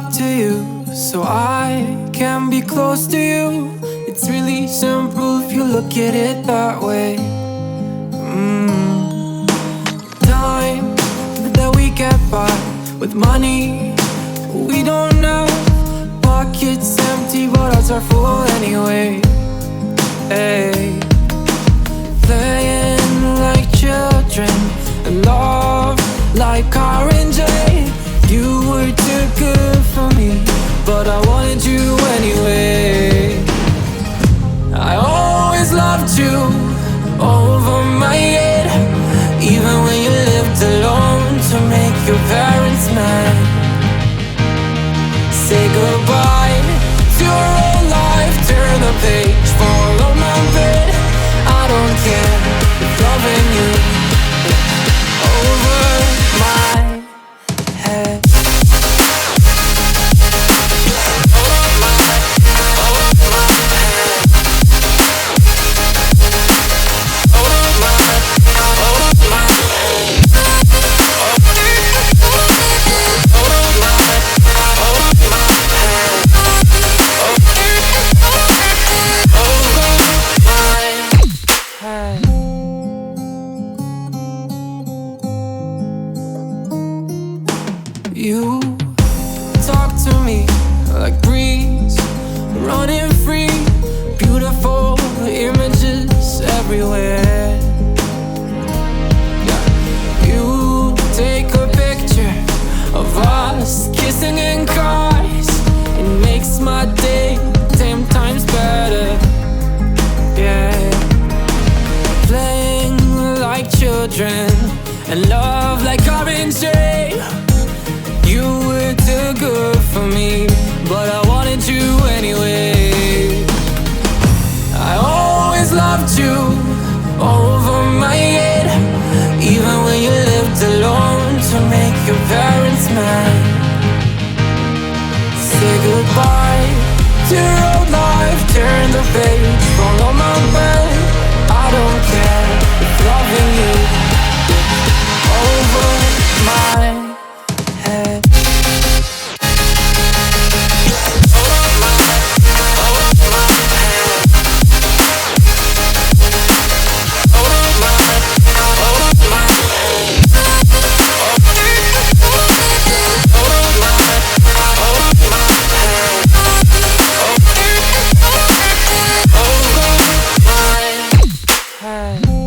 talk to you so I can be close to you. It's really simple if you look at it that way. Time that we get by with money we don't have. Pockets empty but hearts are full anyway. Hey, playing like children and love like R&J. You were too good for me, but I wanted you anyway. I always loved you over my head, even when you lived alone to make your parents mad. Say goodbye to your old life, turn the page, follow my bed. I don't care if loving you over my head. You talk to me like breeze, running free, beautiful images everywhere. Yeah. You take a picture of us kissing in cars, it makes my day 10 times better. Yeah, playing like children and love like R&J. You were too good for me, but I wanted you anyway. I always loved you over my head, even when you lived alone to make your parents mad. Say goodbye to your old life, turn the page, follow my bed. I don't care if loving you over my head. Hey.